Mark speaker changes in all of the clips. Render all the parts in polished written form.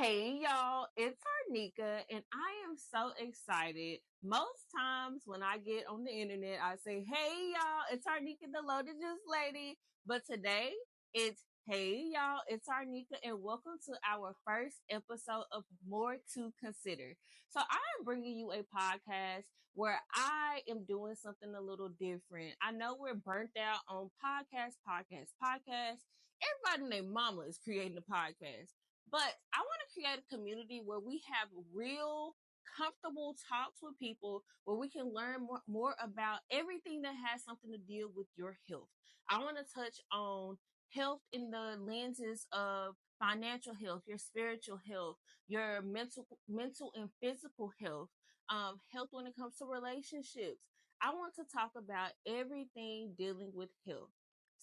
Speaker 1: Hey y'all, it's Arnika and I am so excited. Most times when I get on the internet, I say, hey y'all, it's Arnika the Loaded Juice Lady. But today it's hey y'all, it's Arnika and welcome to our first episode of More to Consider. So I am bringing you a podcast where I am doing something a little different. I know we're burnt out on podcasts. Everybody and their mama is creating a podcast. But I want to create a community where we have real, comfortable talks with people where we can learn more about everything that has something to deal with your health. I want to touch on health in the lenses of financial health, your spiritual health, your mental and physical health, health when it comes to relationships. I want to talk about everything dealing with health.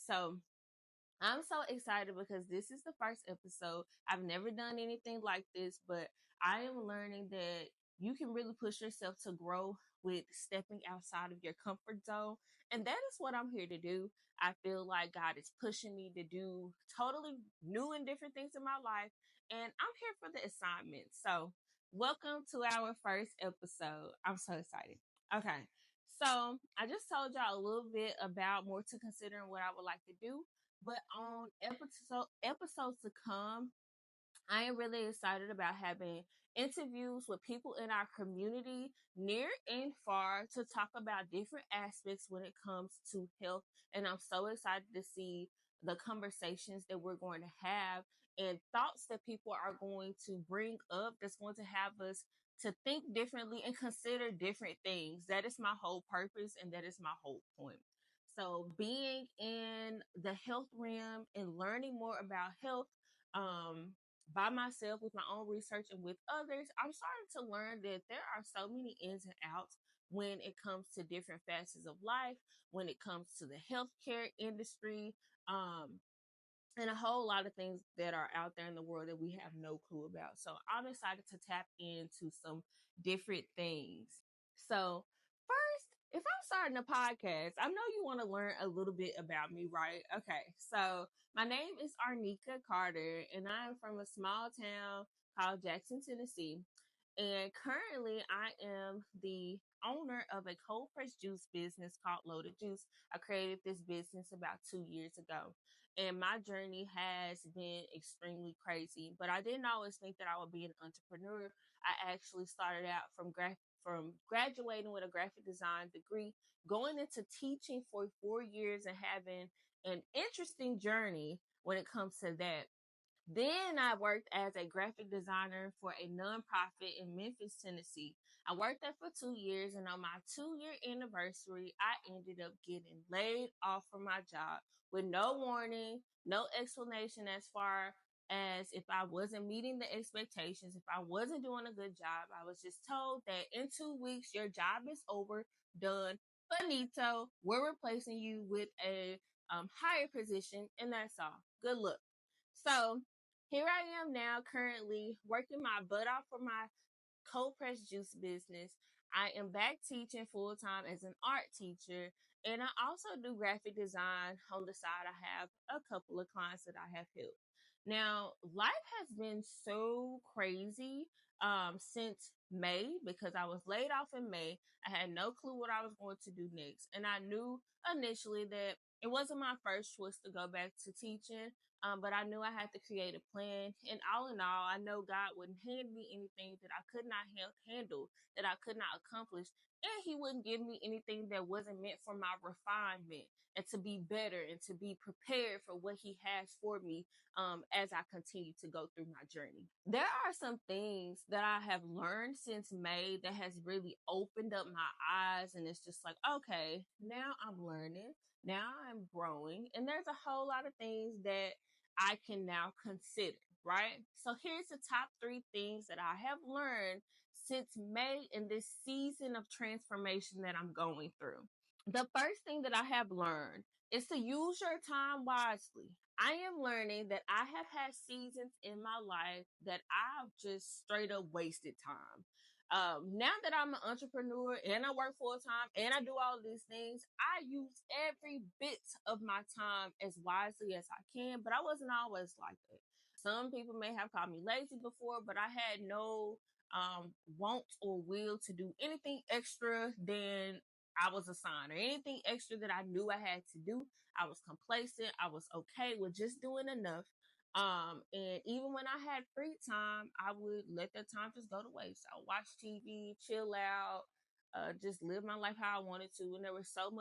Speaker 1: So I'm so excited because this is the first episode. I've never done anything like this, but I am learning that you can really push yourself to grow with stepping outside of your comfort zone. And that is what I'm here to do. I feel like God is pushing me to do totally new and different things in my life. And I'm here for the assignment. So, welcome to our first episode. I'm so excited. Okay. So, I just told y'all a little bit about more to consider and what I would like to do. But on episodes to come, I am really excited about having interviews with people in our community, near and far, to talk about different aspects when it comes to health. And I'm so excited to see the conversations that we're going to have and thoughts that people are going to bring up that's going to have us to think differently and consider different things. That is my whole purpose and that is my whole point. So being in the health realm and learning more about health, by myself with my own research and with others, I'm starting to learn that there are so many ins and outs when it comes to different facets of life, when it comes to the healthcare industry, and a whole lot of things that are out there in the world that we have no clue about. So I'm excited to tap into some different things. So, first, if I'm starting a podcast, I know you want to learn a little bit about me, right? Okay, so my name is Arnika Carter, and I'm from a small town called Jackson, Tennessee. And currently, I am the owner of a cold pressed juice business called Loaded Juice. I created this business about 2 years ago, and my journey has been extremely crazy. But I didn't always think that I would be an entrepreneur. I actually started out from graduating with a graphic design degree, going into teaching for 4 years and having an interesting journey when it comes to that. Then I worked as a graphic designer for a nonprofit in Memphis, Tennessee. I worked there for 2 years, and on my 2 year anniversary, I ended up getting laid off from my job with no warning, no explanation as far as if I wasn't meeting the expectations, if I wasn't doing a good job. I was just told that in 2 weeks, your job is over, done, finito. We're replacing you with a higher position, and that's all. Good luck. So here I am now, currently working my butt off for my cold pressed juice business. I am back teaching full time as an art teacher, and I also do graphic design on the side. I have a couple of clients that I have helped. Now, life has been so crazy since May because I was laid off in May. I had no clue what I was going to do next, and I knew initially that it wasn't my first choice to go back to teaching. But I knew I had to create a plan. And all in all, I know God wouldn't hand me anything that I could not handle, that I could not accomplish. And He wouldn't give me anything that wasn't meant for my refinement and to be better and to be prepared for what He has for me as I continue to go through my journey. There are some things that I have learned since May that has really opened up my eyes. And it's just like, okay, now I'm learning. Now I'm growing. And there's a whole lot of things that I can now consider, right? So here's the top 3 things that I have learned since May in this season of transformation that I'm going through. The first thing that I have learned is to use your time wisely. I am learning that I have had seasons in my life that I've just straight up wasted time. Now that I'm an entrepreneur and I work full time and I do all of these things, I use every bit of my time as wisely as I can, but I wasn't always like that. Some people may have called me lazy before, but I had no want or will to do anything extra than I was assigned, or anything extra that I knew I had to do. I was complacent. I was okay with just doing enough. And even when I had free time, I would let that time just go to waste. I would watch TV, chill out, just live my life how I wanted to. And there was so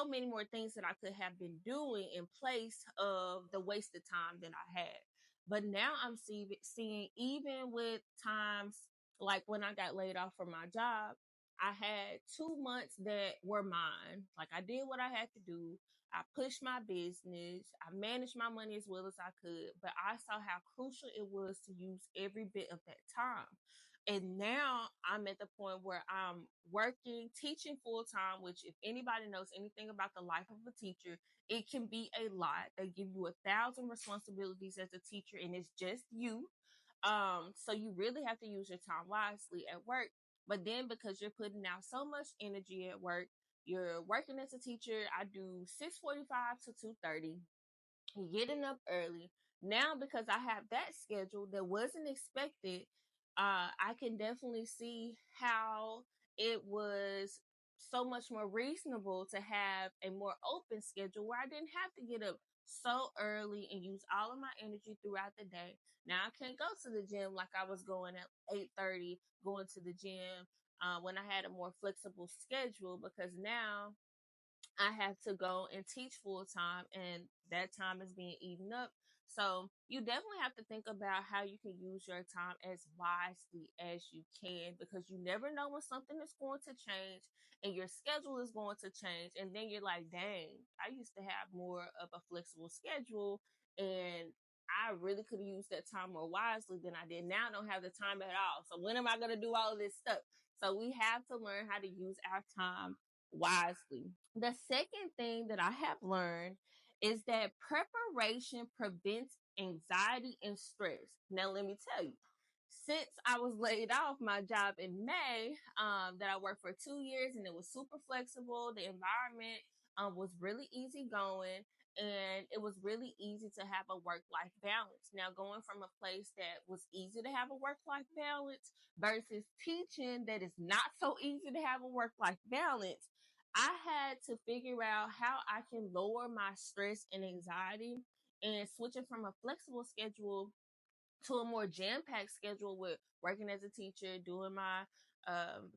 Speaker 1: many more things that I could have been doing in place of the wasted time that I had. But now I'm seeing even with times like when I got laid off from my job, I had 2 months that were mine. Like I did what I had to do. I pushed my business. I managed my money as well as I could, but I saw how crucial it was to use every bit of that time. And now I'm at the point where I'm working, teaching full time, which if anybody knows anything about the life of a teacher, it can be a lot. They give you 1,000 responsibilities as a teacher and it's just you. So you really have to use your time wisely at work. But then because you're putting out so much energy at work, you're working as a teacher. I do 6:45 to 2:30, getting up early. Now, because I have that schedule that wasn't expected, I can definitely see how it was so much more reasonable to have a more open schedule where I didn't have to get up so early and use all of my energy throughout the day. Now I can't go to the gym like I was going at 8:30, going to the gym when I had a more flexible schedule, because now I have to go and teach full time and that time is being eaten up. So you definitely have to think about how you can use your time as wisely as you can, because you never know when something is going to change and your schedule is going to change. And then you're like, dang, I used to have more of a flexible schedule and I really could have used that time more wisely than I did. Now I don't have the time at all. So when am I going to do all of this stuff? So we have to learn how to use our time wisely. The second thing that I have learned is that preparation prevents anxiety and stress. Now, let me tell you, since I was laid off my job in May, that I worked for 2 years and it was super flexible, the environment was really easy going. And it was really easy to have a work life balance. Now, going from a place that was easy to have a work life balance versus teaching that is not so easy to have a work life balance, I had to figure out how I can lower my stress and anxiety, and switching from a flexible schedule to a more jam packed schedule with working as a teacher, doing my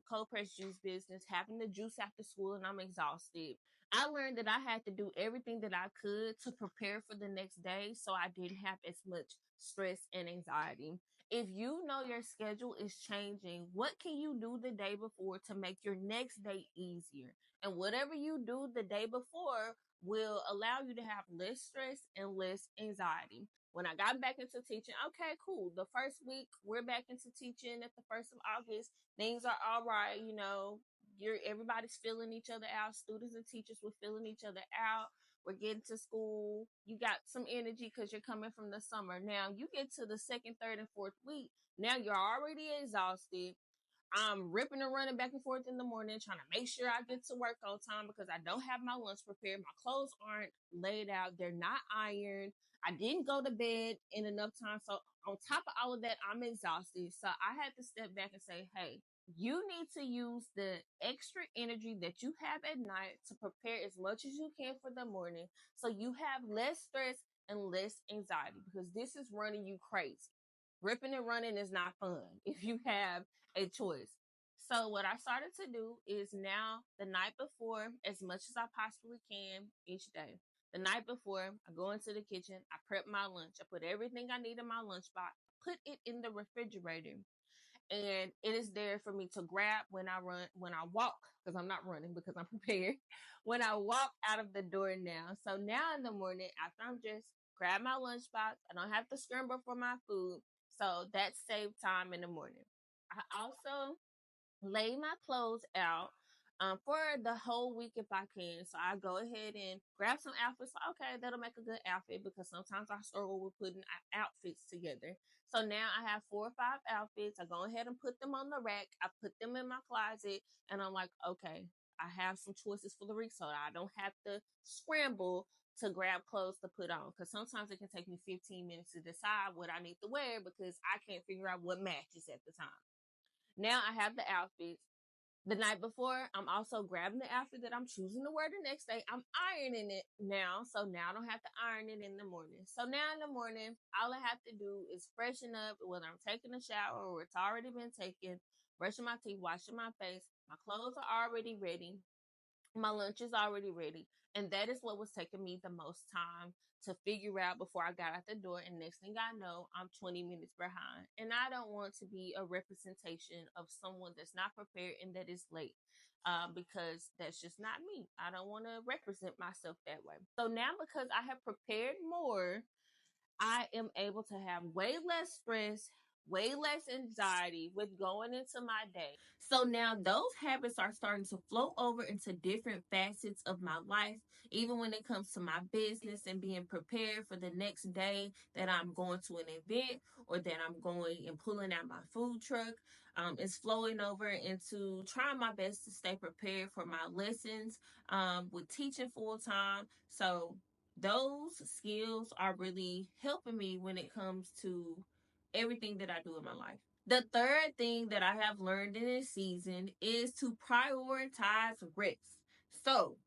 Speaker 1: cold press juice business, having the juice after school, and I'm exhausted. I learned that I had to do everything that I could to prepare for the next day so I didn't have as much stress and anxiety. If you know your schedule is changing, what can you do the day before to make your next day easier? And whatever you do the day before will allow you to have less stress and less anxiety. When I got back into teaching, okay, cool. The first week we're back into teaching at the 1st of August. Things are all right, everybody's filling each other out. Students and teachers were filling each other out. We're getting to school. You got some energy because you're coming from the summer. Now you get to the second, third, and fourth week. Now you're already exhausted. I'm ripping and running back and forth in the morning, trying to make sure I get to work on time because I don't have my lunch prepared. My clothes aren't laid out. They're not ironed. I didn't go to bed in enough time. So on top of all of that, I'm exhausted. So I had to step back and say, hey, you need to use the extra energy that you have at night to prepare as much as you can for the morning so you have less stress and less anxiety, because this is running you crazy. Ripping and running is not fun if you have a choice. So what I started to do is now the night before, as much as I possibly can each day, the night before, I go into the kitchen, I prep my lunch, I put everything I need in my lunchbox, put it in the refrigerator, and it is there for me to grab when I walk, because I'm not running because I'm prepared. When I walk out of the door now. So now in the morning, after I'm just grab my lunchbox, I don't have to scramble for my food. So that saved time in the morning. I also lay my clothes out for the whole week if I can. So I go ahead and grab some outfits. Okay, that'll make a good outfit because sometimes I struggle with putting outfits together. So now I have 4 or 5 outfits. I go ahead and put them on the rack. I put them in my closet and I'm like, okay, I have some choices for the week so I don't have to scramble to grab clothes to put on, because sometimes it can take me 15 minutes to decide what I need to wear because I can't figure out what matches at the time. Now I have the outfits. The night before, I'm also grabbing the outfit that I'm choosing to wear the next day. I'm ironing it now, so now I don't have to iron it in the morning. So now in the morning, all I have to do is freshen up, whether I'm taking a shower or it's already been taken, brushing my teeth, washing my face. My clothes are already ready. My lunch is already ready. And that is what was taking me the most time to figure out before I got out the door. And next thing I know, I'm 20 minutes behind. And I don't want to be a representation of someone that's not prepared and that is late. Because that's just not me. I don't want to represent myself that way. So now, because I have prepared more, I am able to have way less stress, way less anxiety with going into my day. So now those habits are starting to flow over into different facets of my life, even when it comes to my business and being prepared for the next day that I'm going to an event or that I'm going and pulling out my food truck. It's flowing over into trying my best to stay prepared for my lessons with teaching full time. So those skills are really helping me when it comes to everything that I do in my life. The third thing that I have learned in this season is to prioritize rest. So,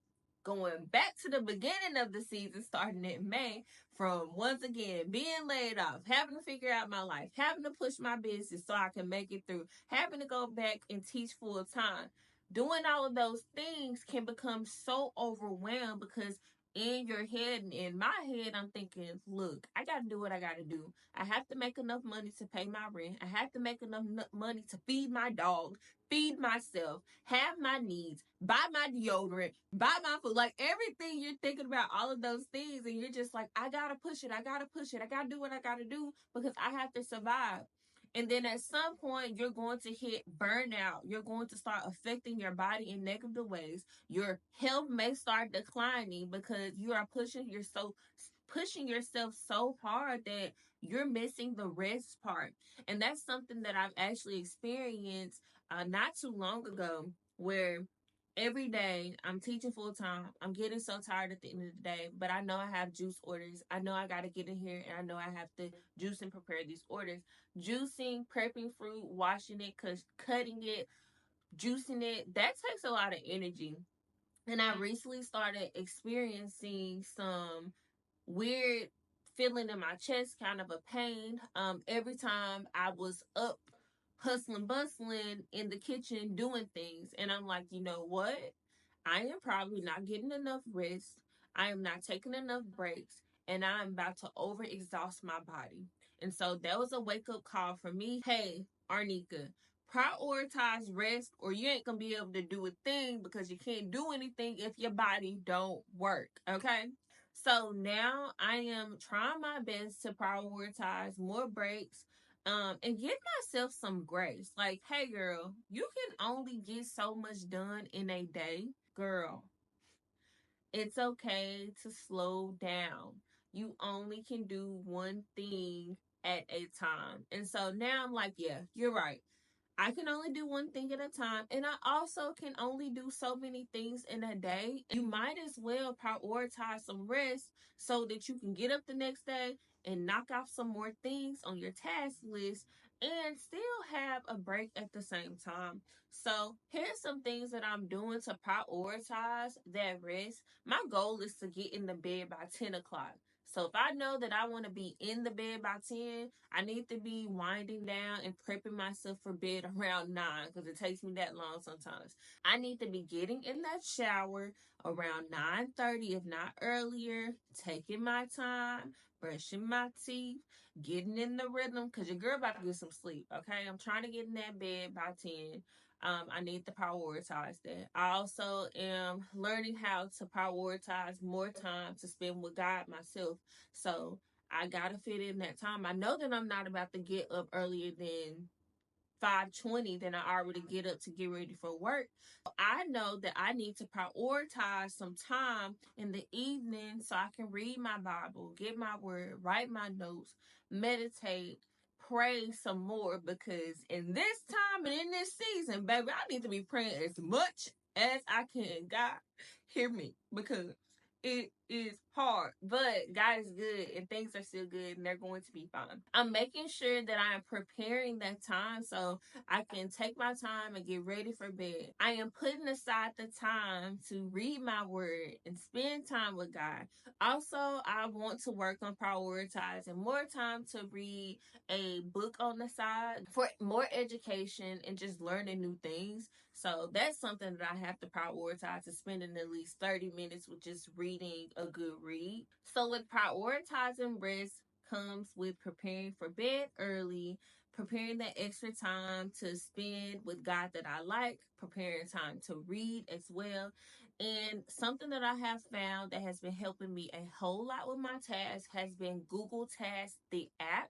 Speaker 1: going back to the beginning of the season, starting in May, from once again being laid off, having to figure out my life, having to push my business so I can make it through, having to go back and teach full time. Doing all of those things can become so overwhelmed because in your head and in my head, I'm thinking, look, I got to do what I got to do. I have to make enough money to pay my rent. I have to make enough money to feed my dog, feed myself, have my needs, buy my deodorant, buy my food. Like everything you're thinking about all of those things, and you're just like, I gotta push it, I gotta push it, I gotta do what I gotta do because I have to survive. And then at some point, you're going to hit burnout. You're going to start affecting your body in negative ways. Your health may start declining because you are pushing yourself so hard that you're missing the rest part. And that's something that I've actually experienced not too long ago, where every day I'm teaching full time. I'm getting so tired at the end of the day, but I know I have juice orders. I know I got to get in here and I know I have to juice and prepare these orders. Juicing, prepping fruit, washing it, cutting it, juicing it, that takes a lot of energy. And I recently started experiencing some weird feeling in my chest, kind of a pain. Every time I was up hustling, bustling in the kitchen doing things. And I'm like, you know what? I am probably not getting enough rest. I am not taking enough breaks. And I'm about to overexhaust my body. And so that was a wake up call for me. Hey, Arnika, prioritize rest or you ain't gonna be able to do a thing because you can't do anything if your body don't work. Okay. So now I am trying my best to prioritize more breaks, and give myself some grace. Like, hey girl, you can only get so much done in a day. Girl, it's okay to slow down. You only can do one thing at a time. And so now I'm like, yeah, you're right. I can only do one thing at a time, and I also can only do so many things in a day. You might as well prioritize some rest so that you can get up the next day and knock off some more things on your task list and still have a break at the same time. So, here's some things that I'm doing to prioritize that rest. My goal is to get in the bed by 10 o'clock. So if I know that I want to be in the bed by 10, I need to be winding down and prepping myself for bed around 9 because it takes me that long sometimes. I need to be getting in that shower around 9:30, if not earlier, taking my time, brushing my teeth, getting in the rhythm because your girl about to get some sleep, okay? I'm trying to get in that bed by 10. I need to prioritize that. I also am learning how to prioritize more time to spend with God myself. So I gotta fit in that time. I know that I'm not about to get up earlier than 5:20, then I already get up to get ready for work. I know that I need to prioritize some time in the evening so I can read my Bible, get my word, write my notes, meditate, pray some more because in this time and in this season, baby, I need to be praying as much as I can. God, hear me because It is hard, but God is good and things are still good and they're going to be fine. I'm making sure that I am preparing that time so I can take my time and get ready for bed. I am putting aside the time to read my word and spend time with God. Also, I want to work on prioritizing more time to read a book on the side for more education and just learning new things. So that's something that I have to prioritize, is spending at least 30 minutes with just reading a good read. So with prioritizing rest comes with preparing for bed early, preparing that extra time to spend with God that I like, preparing time to read as well. And something that I have found that has been helping me a whole lot with my tasks has been Google Tasks, the app.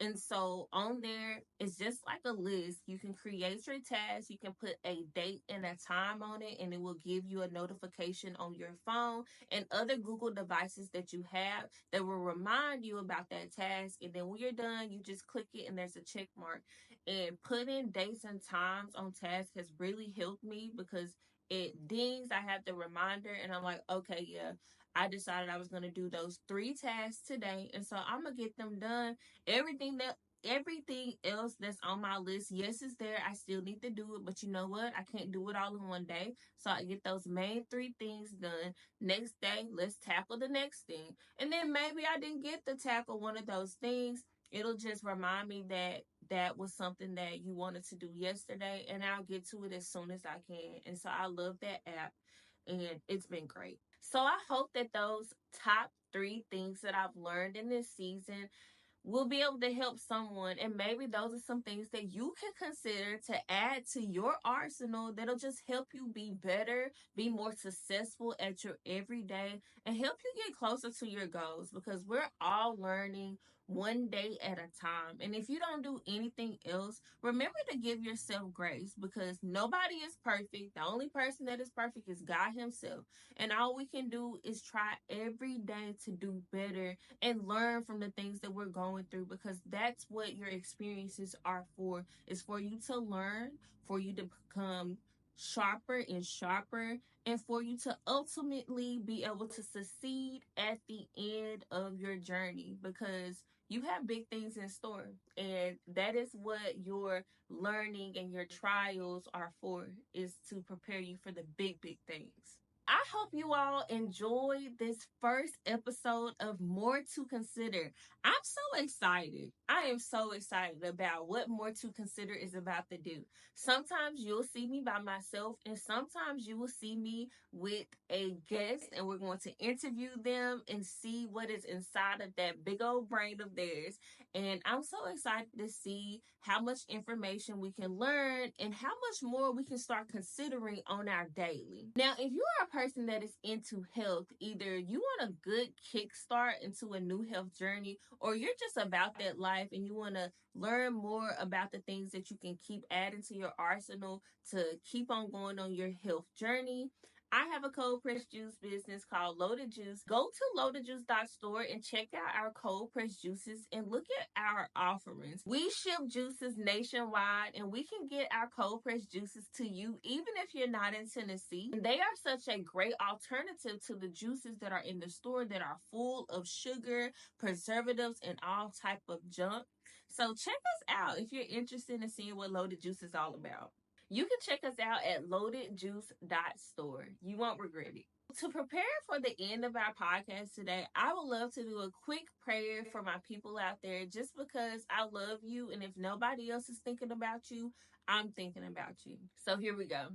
Speaker 1: And so on there, it's just like a list. You can create your task, you can put a date and a time on it, and it will give you a notification on your phone and other Google devices that you have that will remind you about that task. And then when you're done, you just click it and there's a check mark. And putting dates and times on tasks has really helped me because it dings. I have the reminder, and I'm like, okay, yeah, I decided I was going to do those 3 tasks today. And so I'm going to get them done. Everything else that's on my list, yes, it's there. I still need to do it, but you know what? I can't do it all in one day. So I get those main 3 things done. Next day, let's tackle the next thing. And then maybe I didn't get to tackle one of those things. It'll just remind me that that was something that you wanted to do yesterday, and I'll get to it as soon as I can. And so I love that app, and it's been great. So I hope that those top 3 things that I've learned in this season will be able to help someone. And maybe those are some things that you can consider to add to your arsenal that'll just help you be better, be more successful at your everyday, and help you get closer to your goals, because we're all learning one day at a time. And if you don't do anything else, remember to give yourself grace, because nobody is perfect. The only person that is perfect is God Himself. And all we can do is try every day to do better and learn from the things that we're going through, because that's what your experiences are for. It's for you to learn, for you to become sharper and sharper, and for you to ultimately be able to succeed at the end of your journey, because you have big things in store, and that is what your learning and your trials are for, is to prepare you for the big things. I hope you all enjoyed this first episode of More to Consider. I'm so excited. I am so excited about what More to Consider is about to do. Sometimes you'll see me by myself, and sometimes you will see me with a guest, and we're going to interview them and see what is inside of that big old brain of theirs. And I'm so excited to see how much information we can learn and how much more we can start considering on our daily. Now, if you are a person that is into health, either you want a good kickstart into a new health journey, or you're just about that life and you want to learn more about the things that you can keep adding to your arsenal to keep on going on your health journey, I have a cold pressed juice business called Loaded Juice. Go to loadedjuice.store and check out our cold pressed juices and look at our offerings. We ship juices nationwide, and we can get our cold pressed juices to you even if you're not in Tennessee. And they are such a great alternative to the juices that are in the store that are full of sugar, preservatives, and all type of junk. So check us out if you're interested in seeing what Loaded Juice is all about. You can check us out at loadedjuice.store. You won't regret it. To prepare for the end of our podcast today, I would love to do a quick prayer for my people out there, just because I love you. And if nobody else is thinking about you, I'm thinking about you. So here we go.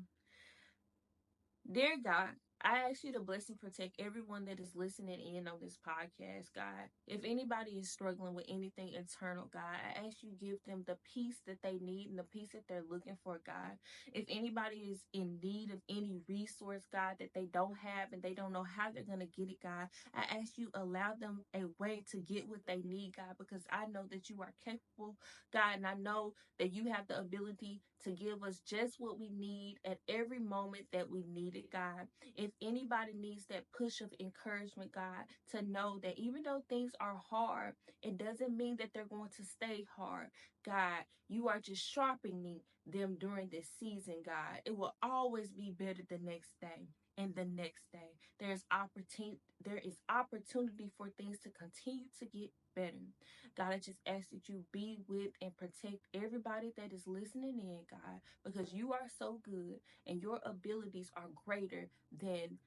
Speaker 1: Dear God, I ask you to bless and protect everyone that is listening in on this podcast, God. If anybody is struggling with anything internal, God, I ask you to give them the peace that they need and the peace that they're looking for, God. If anybody is in need of any resource, God, that they don't have and they don't know how they're going to get it, God, I ask you allow them a way to get what they need, God, because I know that you are capable, God, and I know that you have the ability to give us just what we need at every moment that we need it, God. If anybody needs that push of encouragement, God, to know that even though things are hard, it doesn't mean that they're going to stay hard. God, you are just sharpening them during this season, God. It will always be better the next day.
Speaker 2: and the next day. There is opportunity for things to continue to get better. God, I just ask that you be with and protect everybody that is listening in, God, because you are so good and your abilities are greater than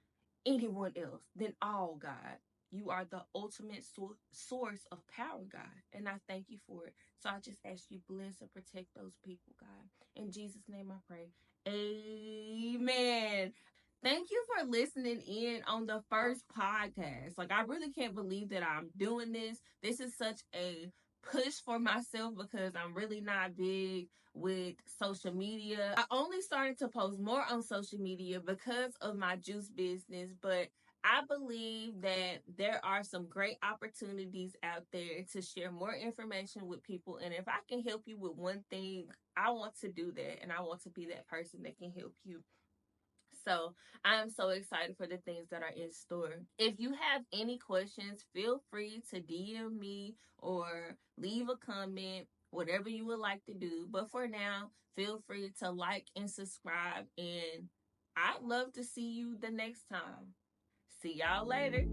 Speaker 2: anyone else, than all, God. You are the ultimate source of power, God, and I thank you for it. So I just ask you bless and protect those people, God. In Jesus' name I pray. Amen. Thank you for listening in on the first podcast. Like, I really can't believe that I'm doing this. This is such a push for myself because I'm really not big with social media. I only started to post more on social media because of my juice business, but I believe that there are some great opportunities out there to share more information with people. And if I can help you with one thing, I want to do that. And I want to be that person that can help you. So I'm so excited for the things that are in store. If you have any questions, feel free to DM me or leave a comment, whatever you would like to do. But for now, feel free to like and subscribe. And I'd love to see you the next time. See y'all later.